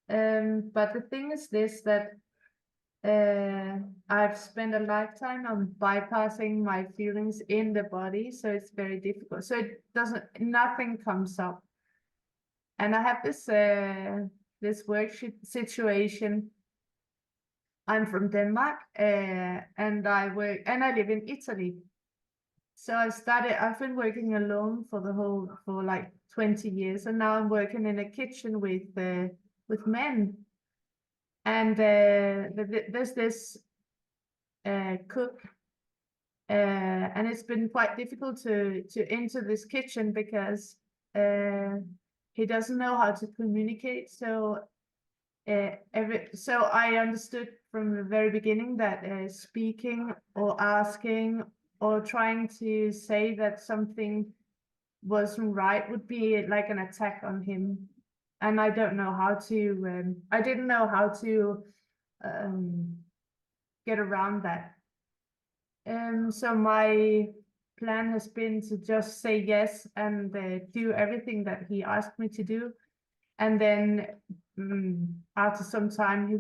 But the thing is this, that I've spent a lifetime on bypassing my feelings in the body, so it's very difficult. So it doesn't, nothing comes up. And I have this work situation. I'm from Denmark, and I live in Italy. So I've been working alone for like 20 years, and now I'm working in a kitchen with men. And there's this cook, and it's been quite difficult to enter this kitchen because he doesn't know how to communicate. So I understood from the very beginning that speaking or asking or trying to say that something wasn't right would be like an attack on him, and I don't know how to. I didn't know how to get around that. So my plan has been to just say yes and do everything that he asked me to do, and then after some time he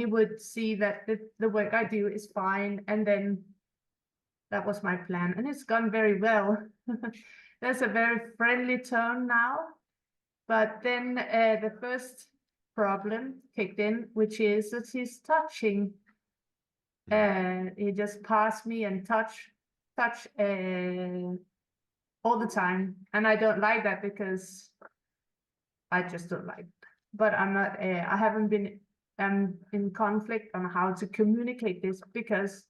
would see that the work I do is fine, and then that was my plan, and it's gone very well. There's a very friendly tone now, but then the first problem kicked in, which is that he's touching. He just passed me and touch all the time, and I don't like that because I just don't like it. But I'm not. I haven't been in conflict on how to communicate this, because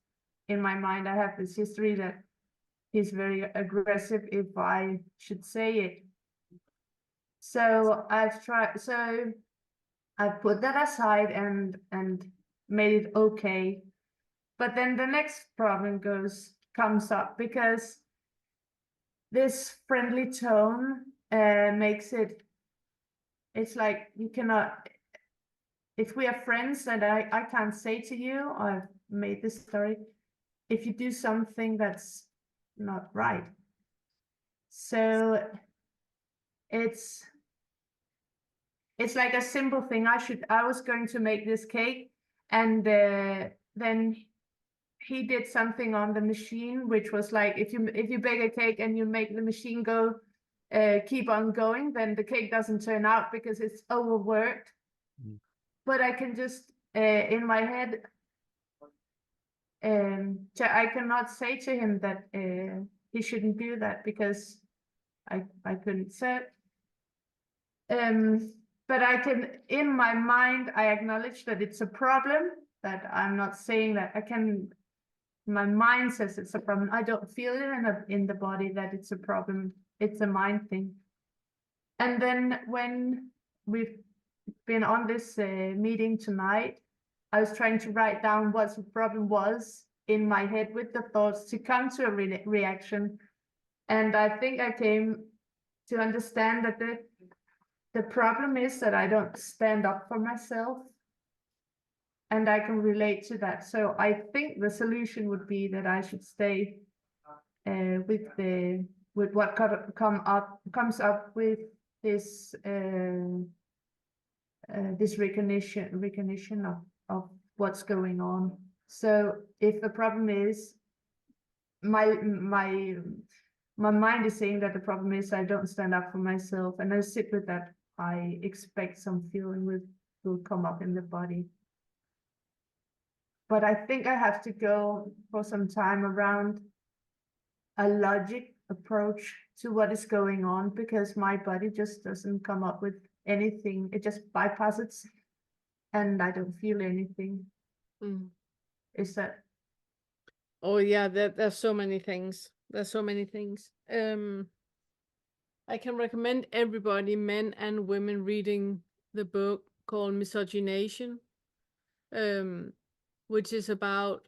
in my mind I have this history that he's very aggressive if I should say it. So I've tried. So I put that aside and made it okay. But then the next problem comes up, because this friendly tone makes it's like you cannot, if we are friends and I can't say to you, I've made this story, if you do something that's not right. So it's like a simple thing. I was going to make this cake, and then he did something on the machine, which was like, if you bake a cake and you make the machine go keep on going, then the cake doesn't turn out because it's overworked. But I can just in my head, I cannot say to him that he shouldn't do that, because I couldn't say it. But I can, in my mind, I acknowledge that it's a problem, that I'm not saying that I can. My mind says it's a problem. I don't feel it in the body that it's a problem. It's a mind thing. And then when we've been on this meeting tonight, I was trying to write down what the problem was in my head with the thoughts to come to a reaction. And I think I came to understand that the problem is that I don't stand up for myself. And I can relate to that. So I think the solution would be that I should stay with what comes up with this this recognition of what's going on. So if the problem is my mind is saying that the problem is I don't stand up for myself, and I sit with that, I expect some feeling will come up in the body. But I think I have to go for some time around a logic approach to what is going on, because my body just doesn't come up with anything. It just bypasses, and I don't feel anything. Is that? Oh yeah, there's so many things. There's so many things. I can recommend everybody, men and women, reading the book called Misogynation, which is about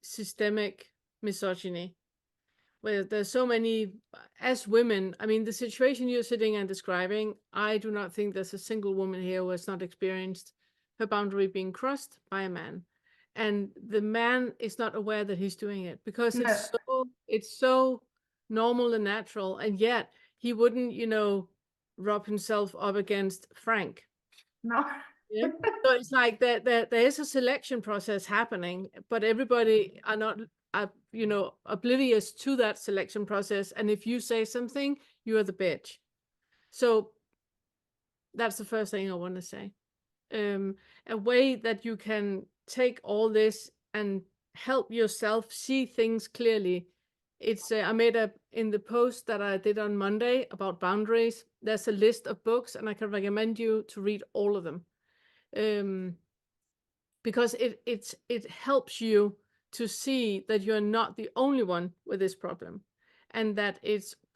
systemic misogyny, where there's so many, as women, I mean, the situation you're sitting and describing, I do not think there's a single woman here who has not experienced her boundary being crossed by a man. And the man is not aware that he's doing it, because it's so normal and natural, and yet he wouldn't, rub himself up against Frank. No. Yeah. So it's like there is a selection process happening, but everybody are not, you know, oblivious to that selection process. And if you say something, you are the bitch. So that's the first thing I want to say. A way that you can take all this and help yourself see things clearly. It's I made a in the post that I did on Monday about boundaries. There's a list of books, and I can recommend you to read all of them, because it helps you to see that you're not the only one with this problem, and that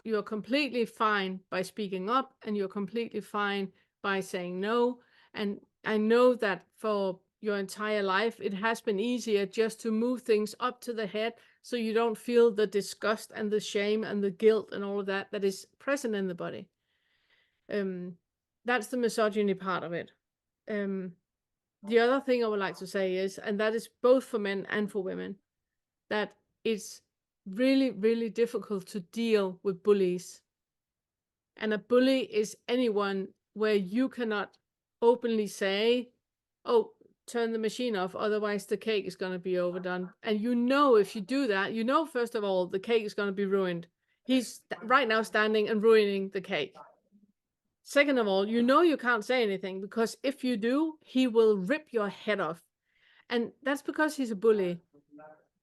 you're completely fine by speaking up, and you're completely fine by saying no. And I know that for your entire life, it has been easier just to move things up to the head so you don't feel the disgust and the shame and the guilt and all of that that is present in the body. That's the misogyny part of it. The other thing I would like to say is, and that is both for men and for women, that it's really, really difficult to deal with bullies. And a bully is anyone where you cannot openly say, oh, turn the machine off, otherwise the cake is going to be overdone. And you know, if you do that, you know, first of all, the cake is going to be ruined. He's right now standing and ruining the cake. Second of all, you know you can't say anything, because if you do, he will rip your head off. And that's because he's a bully.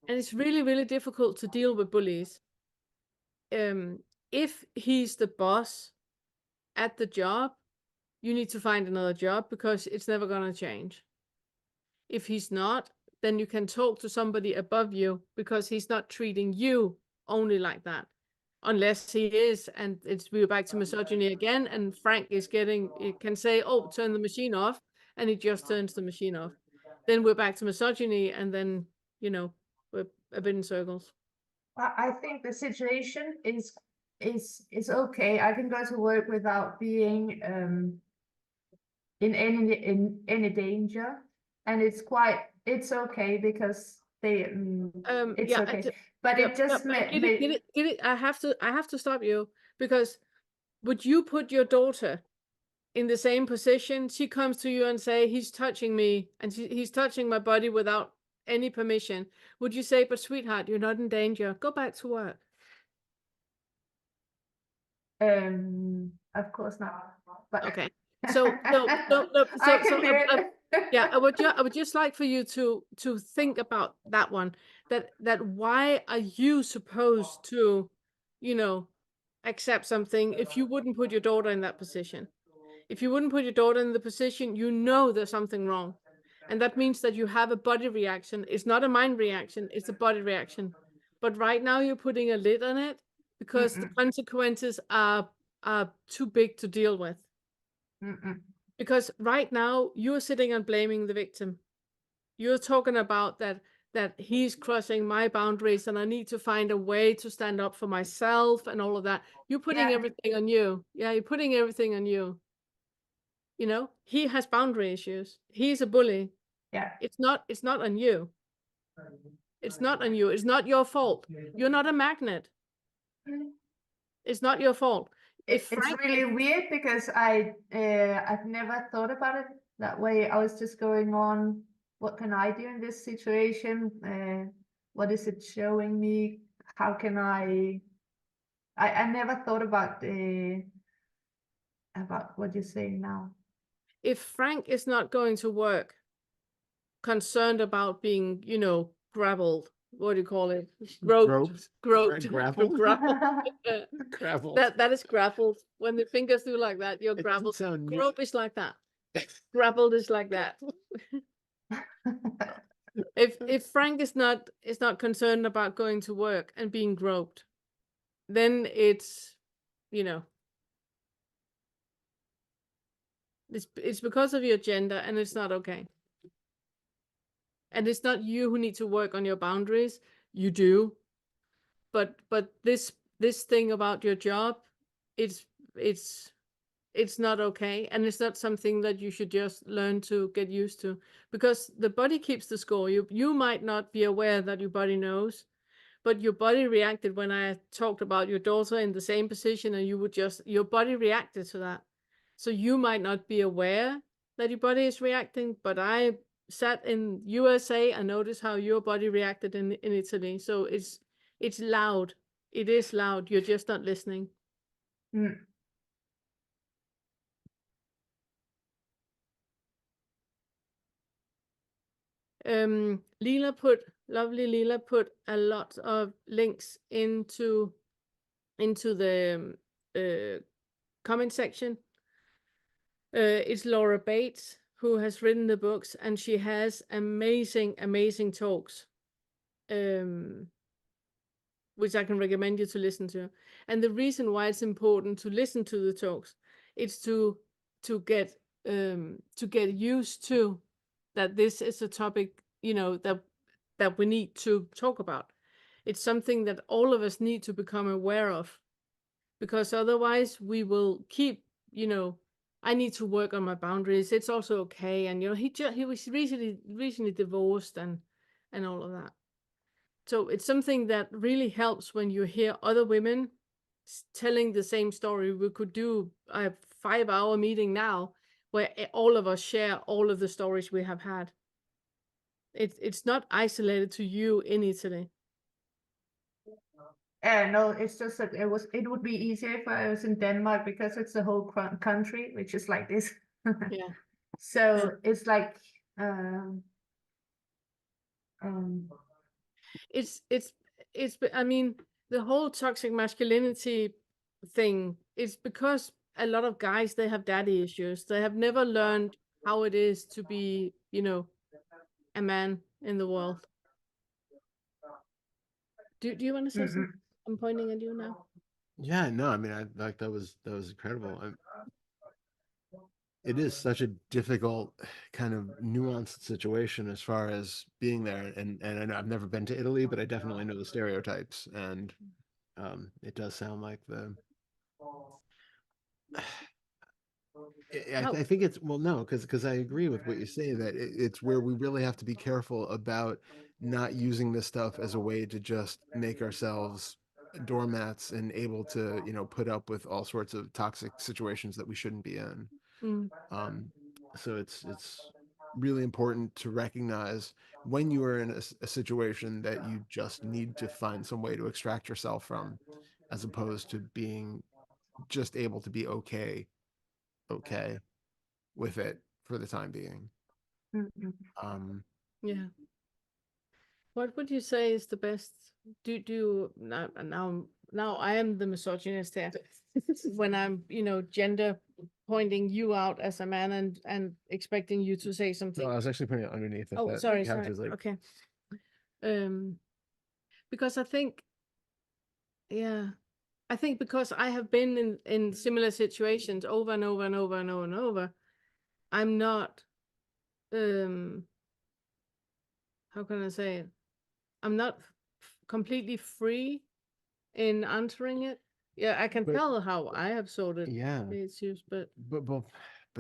And it's really, really difficult to deal with bullies. If he's the boss at the job, you need to find another job, because it's never going to change. If he's not, then you can talk to somebody above you, because he's not treating you only like that. Unless he is, and we're back to misogyny again, and Frank can say, oh, turn the machine off, and he just turns the machine off. Then we're back to misogyny, and then, you know, we're a bit in circles. I think the situation is okay. I can go to work without being in any danger, and it's okay, because it's Yeah, okay. But it just get it. I have to stop you, because would you put your daughter in the same position? She comes to you and say, he's touching me, and he's touching my body without any permission. Would you say, but sweetheart, you're not in danger, go back to work? Of course not. But Okay. So I can do it. yeah, I would just like for you to think about that one. That why are you supposed to, you know, accept something if you wouldn't put your daughter in that position? If you wouldn't put your daughter in the position, you know there's something wrong. And that means that you have a body reaction. It's not a mind reaction, it's a body reaction. But right now you're putting a lid on it, because the consequences are too big to deal with. Because right now you're sitting and blaming the victim. You're talking about that he's crossing my boundaries, and I need to find a way to stand up for myself and all of that. You're putting everything on you. Yeah, you're putting everything on you. You know, he has boundary issues. He's a bully. Yeah. It's not on you. It's not on you. It's not your fault. You're not a magnet. It's not your fault. It's really weird, because I've never thought about it that way. I was just going on, what can I do in this situation? What is it showing me? How can I never thought about what you're saying now. If Frank is not going to work, concerned about being, you know, grappled, what do you call it? Groped. Grappled? Grappled. That is grappled. When the fingers do like that, you're grappled. Grope is like that. Grappled is like that. If Frank is not concerned about going to work and being groped, then it's, you know, it's because of your gender, and it's not okay. And it's not you who need to work on your boundaries. You do, but this thing about your job, it's not okay, and it's not something that you should just learn to get used to, because the body keeps the score. You might not be aware that your body knows, but your body reacted when I talked about your daughter in the same position, and your body reacted to that. So you might not be aware that your body is reacting, but I sat in USA and noticed how your body reacted in Italy. So it's loud. It is loud. You're just not listening. Mm. Lovely Lila put a lot of links into the comment section. It's Laura Bates who has written the books, and she has amazing talks, which I can recommend you to listen to. And the reason why it's important to listen to the talks, it's to get used to that this is a topic, you know, that we need to talk about. It's something that all of us need to become aware of, because otherwise we will keep, you know, I need to work on my boundaries. It's also okay. And, you know, he was recently divorced and all of that. So it's something that really helps when you hear other women telling the same story. We could do a 5-hour meeting now where all of us share all of the stories we have had. It's not isolated to you in Italy. No, it's just that it would be easier if I was in Denmark, because it's the whole country which is like this. Yeah. So it's like it's I mean, the whole toxic masculinity thing is because a lot of guys, they have daddy issues. They have never learned how it is to be, you know, a man in the world. Do you want to say something? I'm pointing at you now. Yeah, no, I mean, I like that was incredible. It is such a difficult kind of nuanced situation as far as being there, and I know I've never been to Italy, but I definitely know the stereotypes, and it does sound like the. I think it's, well, no, because I agree with what you say, that it's where we really have to be careful about not using this stuff as a way to just make ourselves doormats and able to, you know, put up with all sorts of toxic situations that we shouldn't be in. So it's really important to recognize when you are in a situation that you just need to find some way to extract yourself from, as opposed to being just able to be okay with it for the time being. Yeah. What would you say is the best? Now I am the misogynist here when I'm, you know, gender pointing you out as a man and expecting you to say something. No, I was actually putting it underneath. Oh, sorry. Okay. Because I think, because I have been in similar situations over and over and over and over and over, I'm not, how can I say it? I'm not completely free in answering it. Yeah, I can tell how I have sorted the issues, but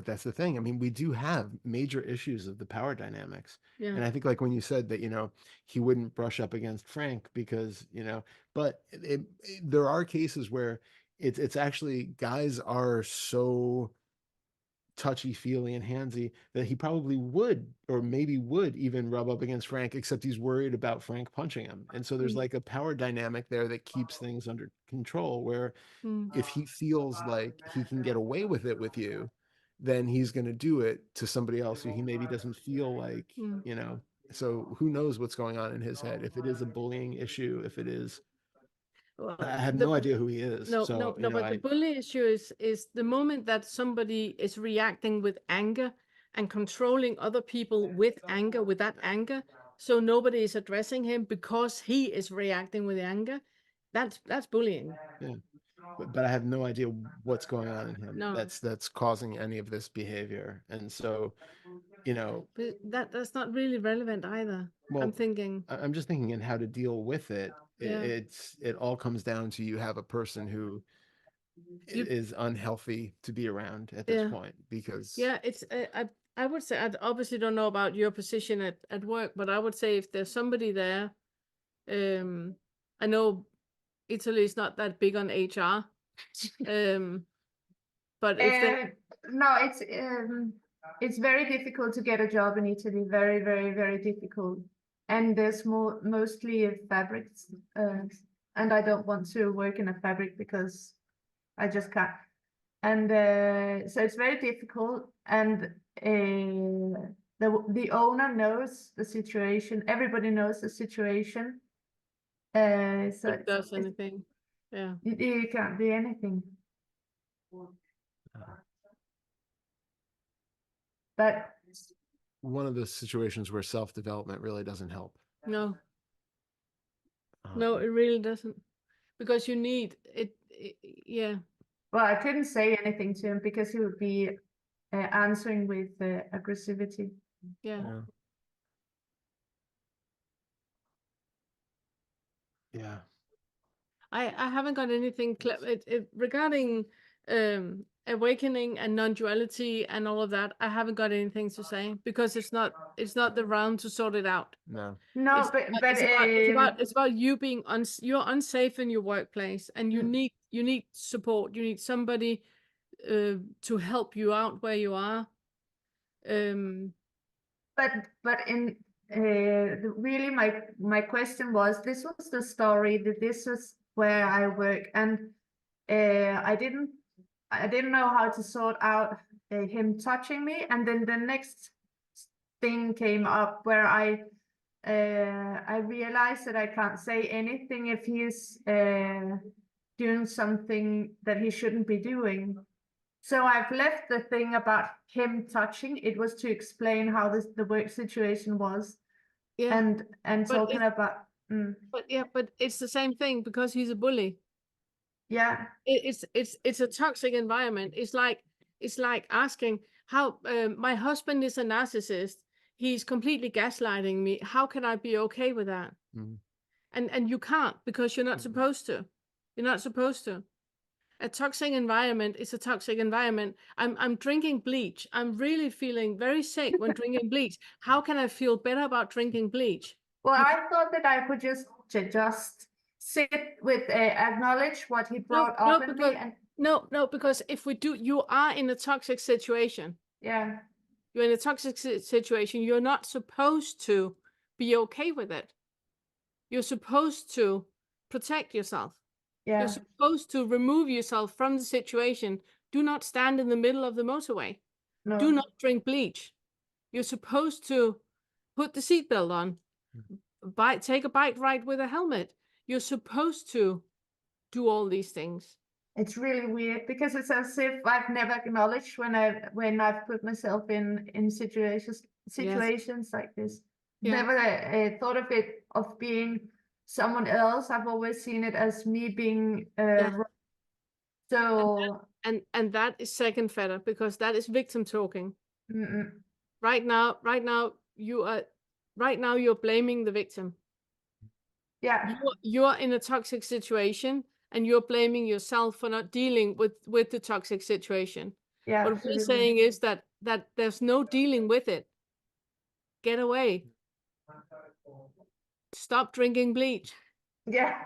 that's the thing. I mean, we do have major issues of the power dynamics. yeah. And I think, like when you said that, you know, he wouldn't brush up against Frank because, you know, but there are cases where it's actually, guys are so touchy-feely and handsy that he probably would, or maybe would even rub up against Frank, except he's worried about Frank punching him. And so there's like a power dynamic there that keeps things under control, where if he feels like he can get away with it with you, then he's going to do it to somebody else who he maybe doesn't feel like, you know. So who knows what's going on in his head, if it is a bullying issue, if it is, I have no idea who he is. No, so but the bully issue is the moment that somebody is reacting with anger and controlling other people with anger, with that anger, so nobody is addressing him because he is reacting with anger. That's bullying. Yeah. But I have no idea what's going on in him that's causing any of this behavior. And so, you know, but that's not really relevant either. Well, I'm just thinking in how to deal with it. It all comes down to, you have a person who is unhealthy to be around at this point, because it's I would say, I obviously don't know about your position at work, but I would say if there's somebody there, I know Italy is not that big on HR, but if no, it's it's very difficult to get a job in Italy. Very, very, very difficult. And there's mostly fabrics, and I don't want to work in a fabric because I just can't. And so it's very difficult. And the owner knows the situation. Everybody knows the situation. So It does anything. Yeah. you can't do anything. But One of the situations where self-development really doesn't help. No. No, it really doesn't. Because you need it, yeah. well, I couldn't say anything to him because he would be answering with aggressivity. Yeah. Yeah. Yeah. I haven't got anything regarding awakening and non-duality and all of that. I haven't got anything to say because it's not the round to sort it out. No. No, It's about you being you're unsafe in your workplace, and you need support. You need somebody to help you out where you are. But in really my question was, this was the story, that this was where I work, and I didn't know how to sort out him touching me, and then the next thing came up where I realized that I can't say anything if he's doing something that he shouldn't be doing. So I've left the thing about him touching. It was to explain how the work situation was, Yeah. and talking about. But it's the same thing because he's a bully. Yeah. It's a toxic environment. It's like asking how my husband is a narcissist. He's completely gaslighting me. How can I be okay with that? Mhm. And you can't, because you're not supposed to. You're not supposed to. A toxic environment is a toxic environment. I'm drinking bleach. I'm really feeling very sick when drinking bleach. How can I feel better about drinking bleach? Well, I thought that I could just sit with acknowledge what he brought up in me, and no, because if we do, you are in a toxic situation. yeah, You're in a toxic situation. You're not supposed to be okay with it. You're supposed to protect yourself. yeah, You're supposed to remove yourself from the situation. Do not stand in the middle of the motorway. no, Do not drink bleach. You're supposed to put the seatbelt on. Take a bike ride with a helmet. You're supposed to do all these things. It's really weird because it's as if I've never acknowledged when I've put myself in situations like this. Yeah. Never thought of it of being someone else. I've always seen it as me being so. And that is second fetter, because that is victim talking. Right now you're blaming the victim. Yeah. You're in a toxic situation and you're blaming yourself for not dealing with the toxic situation. Yeah. What we're saying is that there's no dealing with it. Get away. Stop drinking bleach. Yeah.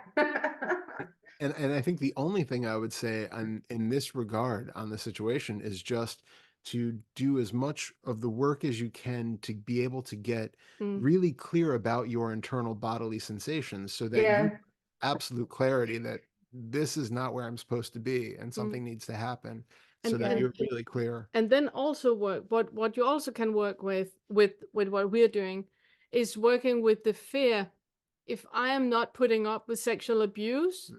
And I think the only thing I would say in this regard on the situation is just to do as much of the work as you can to be able to get really clear about your internal bodily sensations, so that you have absolute clarity that this is not where I'm supposed to be and something needs to happen, so that you're really clear. And then also what you also can work with what we're doing is working with the fear. If I am not putting up with sexual abuse,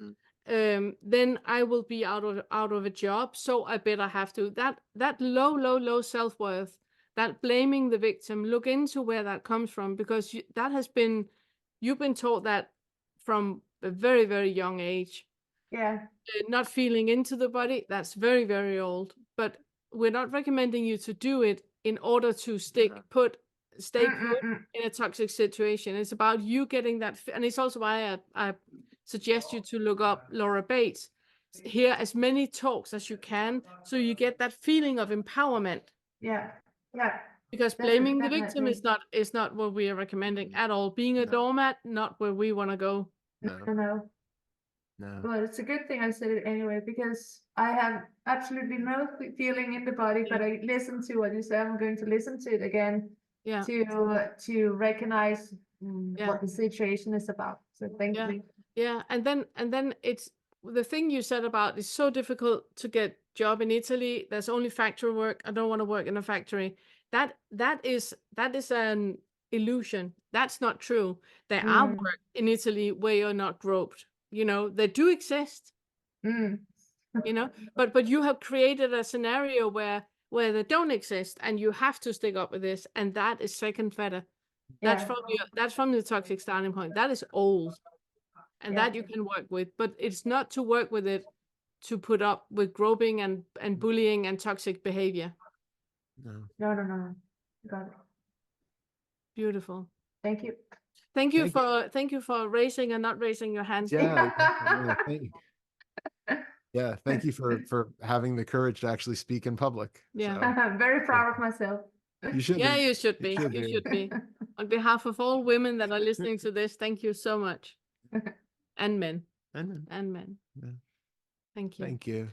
then I will be out of a job. So I better have to. That low self-worth, that blaming the victim, look into where that comes from, because you've been taught that from a very, very young age. Yeah. Not feeling into the body, that's very, very old. But we're not recommending you to do it in order to stay put in a toxic situation. It's about you getting that, and it's also why I suggest you to look up Laura Bates. Hear as many talks as you can, so you get that feeling of empowerment. Yeah. Because blaming the victim is not what we are recommending at all. Being a doormat, not where we want to go. No. No. Well, it's a good thing I said it anyway, because I have absolutely no feeling in the body, but I listen to what you say. I'm going to listen to it again Yeah. to recognize Yeah. what the situation is about. So thank Yeah. you. Yeah, and then it's the thing you said about it's so difficult to get job in Italy. There's only factory work. I don't want to work in a factory. That is an illusion. That's not true. There are Mm. work in Italy where you're not groped. You know, they do exist. Mm. You know, but you have created a scenario where they don't exist, and you have to stick up with this, and that is second fetter. That's Yeah. that's from the toxic starting point. That is old. And Yeah. that you can work with, but it's not to work with it to put up with groping and bullying and toxic behavior. No. No. Got it. Beautiful. Thank you. Thank you for raising and not raising your hands. Yeah. Thank you for having the courage to actually speak in public. Yeah. So, I'm very proud of myself. you should Yeah, be. you should be. You should be. On behalf of all women that are listening to this, thank you so much. And men. And And men. Yeah. Thank you. Thank you.